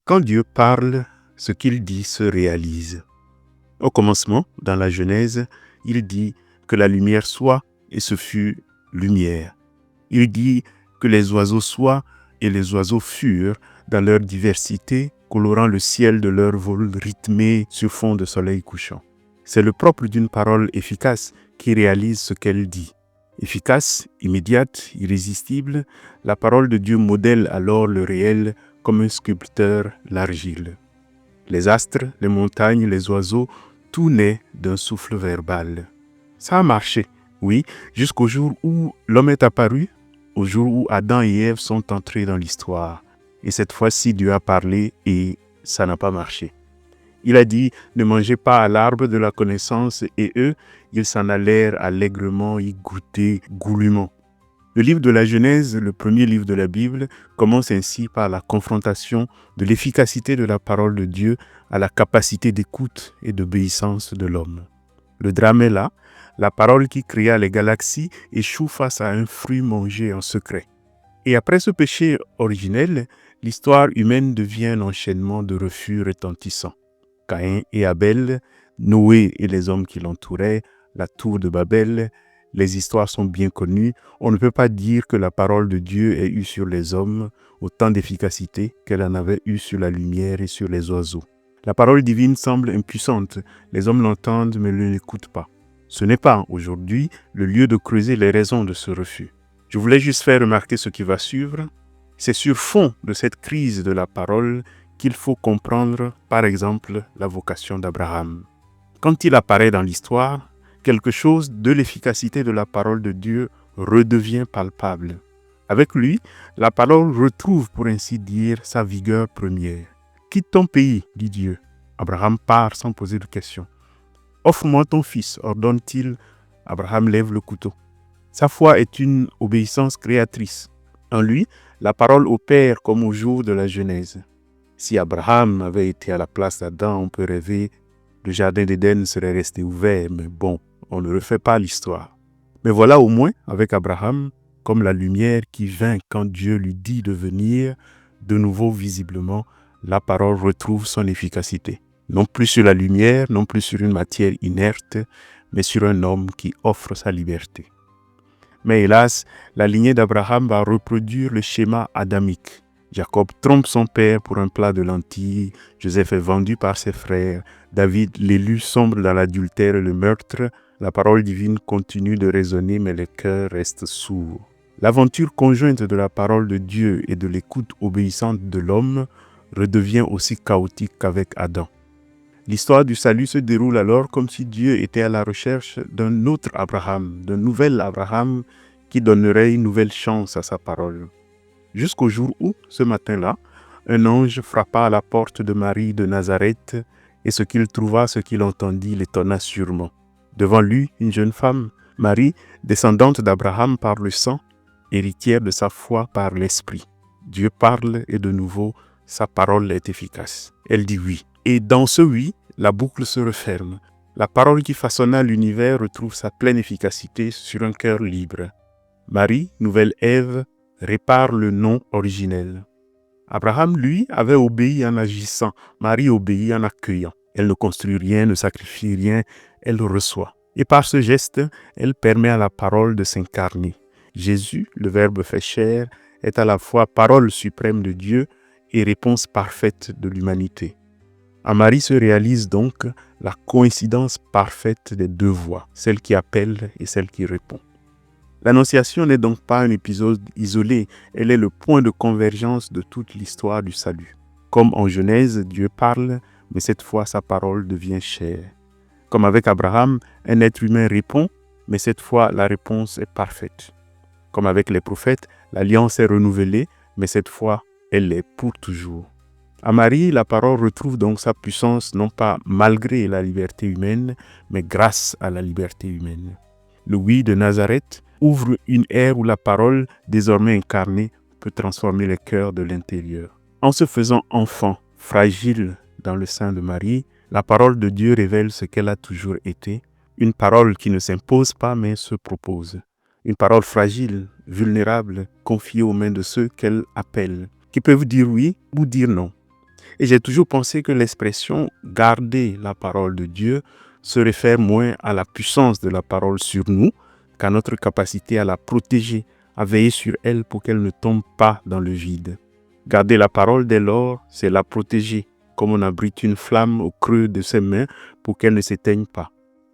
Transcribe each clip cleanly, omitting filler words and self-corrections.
Quand Dieu parle, ce qu'il dit se réalise. Au commencement, dans la Genèse, il dit que la lumière soit et ce fut lumière. Il dit que les oiseaux soient et les oiseaux furent dans leur diversité, colorant le ciel de leur vol rythmé sur fond de soleil couchant. C'est le propre d'une parole efficace qui réalise ce qu'elle dit. Efficace, immédiate, irrésistible, la parole de Dieu modèle alors le réel comme un sculpteur l'argile. Les astres, les montagnes, les oiseaux, tout naît d'un souffle verbal. Ça a marché, oui, jusqu'au jour où l'homme est apparu, au jour où Adam et Ève sont entrés dans l'histoire. Et cette fois-ci, Dieu a parlé et ça n'a pas marché. Il a dit, ne mangez pas à l'arbre de la connaissance, et eux, ils s'en allèrent allègrement y goûter goulûment. Le livre de la Genèse, le premier livre de la Bible, commence ainsi par la confrontation de l'efficacité de la parole de Dieu à la capacité d'écoute et d'obéissance de l'homme. Le drame est là, la parole qui créa les galaxies échoue face à un fruit mangé en secret. Et après ce péché originel, l'histoire humaine devient un enchaînement de refus retentissants. Caïn et Abel, Noé et les hommes qui l'entouraient, la tour de Babel, les histoires sont bien connues. On ne peut pas dire que la parole de Dieu ait eu sur les hommes autant d'efficacité qu'elle en avait eu sur la lumière et sur les oiseaux. La parole divine semble impuissante. Les hommes l'entendent mais ne l'écoutent pas. Ce n'est pas, aujourd'hui, le lieu de creuser les raisons de ce refus. Je voulais juste faire remarquer ce qui va suivre. C'est sur fond de cette crise de la parole qu'il faut comprendre, par exemple, la vocation d'Abraham. Quand il apparaît dans l'histoire, quelque chose de l'efficacité de la parole de Dieu redevient palpable. Avec lui, la parole retrouve, pour ainsi dire, sa vigueur première. « Quitte ton pays, dit Dieu. » Abraham part sans poser de question. « Offre-moi ton fils, ordonne-t-il. » Abraham lève le couteau. Sa foi est une obéissance créatrice. En lui, la parole opère comme au jour de la Genèse. Si Abraham avait été à la place d'Adam, on peut rêver, le jardin d'Éden serait resté ouvert, mais bon, on ne refait pas l'histoire. Mais voilà au moins, avec Abraham, comme la lumière qui vint quand Dieu lui dit de venir, de nouveau visiblement, la parole retrouve son efficacité. Non plus sur la lumière, non plus sur une matière inerte, mais sur un homme qui offre sa liberté. Mais hélas, la lignée d'Abraham va reproduire le schéma adamique. Jacob trompe son père pour un plat de lentilles, Joseph est vendu par ses frères, David, l'élu, sombre dans l'adultère et le meurtre, la parole divine continue de résonner mais le cœur reste sourd. L'aventure conjointe de la parole de Dieu et de l'écoute obéissante de l'homme redevient aussi chaotique qu'avec Adam. L'histoire du salut se déroule alors comme si Dieu était à la recherche d'un autre Abraham, d'un nouvel Abraham qui donnerait une nouvelle chance à sa parole. Jusqu'au jour où, ce matin-là, un ange frappa à la porte de Marie de Nazareth et ce qu'il trouva, ce qu'il entendit, l'étonna sûrement. Devant lui, une jeune femme, Marie, descendante d'Abraham par le sang, héritière de sa foi par l'esprit. Dieu parle et de nouveau, sa parole est efficace. Elle dit oui. Et dans ce oui, la boucle se referme. La parole qui façonna l'univers retrouve sa pleine efficacité sur un cœur libre. Marie, nouvelle Ève, répare le nom originel. Abraham, lui, avait obéi en agissant. Marie obéit en accueillant. Elle ne construit rien, ne sacrifie rien, elle reçoit. Et par ce geste, elle permet à la parole de s'incarner. Jésus, le Verbe fait chair, est à la fois parole suprême de Dieu et réponse parfaite de l'humanité. En Marie se réalise donc la coïncidence parfaite des deux voix, celle qui appelle et celle qui répond. L'Annonciation n'est donc pas un épisode isolé, elle est le point de convergence de toute l'histoire du salut. Comme en Genèse, Dieu parle, mais cette fois sa parole devient chair. Comme avec Abraham, un être humain répond, mais cette fois la réponse est parfaite. Comme avec les prophètes, l'alliance est renouvelée, mais cette fois elle est pour toujours. À Marie, la parole retrouve donc sa puissance non pas malgré la liberté humaine, mais grâce à la liberté humaine. Le oui de Nazareth ouvre une ère où la parole, désormais incarnée, peut transformer les cœurs de l'intérieur. En se faisant enfant, fragile dans le sein de Marie, la parole de Dieu révèle ce qu'elle a toujours été, une parole qui ne s'impose pas mais se propose. Une parole fragile, vulnérable, confiée aux mains de ceux qu'elle appelle, qui peuvent dire oui ou dire non. Et j'ai toujours pensé que l'expression « garder la parole de Dieu » se réfère moins à la puissance de la parole sur nous qu'à notre capacité à la protéger, à veiller sur elle pour qu'elle ne tombe pas dans le vide. Garder la parole dès lors, c'est la protéger, comme on abrite une flamme au creux de ses mains pour qu'elle ne s'éteigne pas.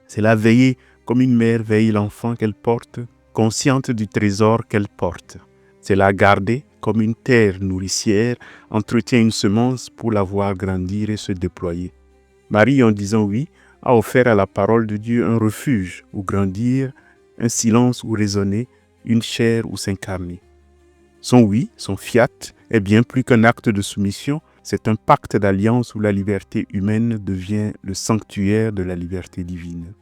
C'est la veiller comme une mère veille l'enfant qu'elle porte, consciente du trésor qu'elle porte. C'est la garder comme une terre nourricière entretient une semence pour la voir grandir et se déployer. Marie, en disant oui, a offert à la parole de Dieu un refuge où grandir, un silence où résonner, une chair où s'incarner. Son oui, son fiat, est bien plus qu'un acte de soumission, c'est un pacte d'alliance où la liberté humaine devient le sanctuaire de la liberté divine.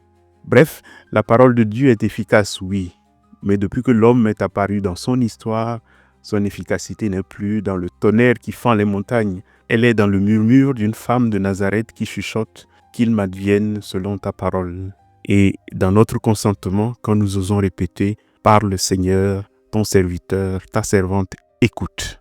Bref, la parole de Dieu est efficace, oui, mais depuis que l'homme est apparu dans son histoire, son efficacité n'est plus dans le tonnerre qui fend les montagnes, elle est dans le murmure d'une femme de Nazareth qui chuchote « qu'il m'advienne selon ta parole ». Et dans notre consentement, quand nous osons répéter « Parle Seigneur, ton serviteur, ta servante écoute ».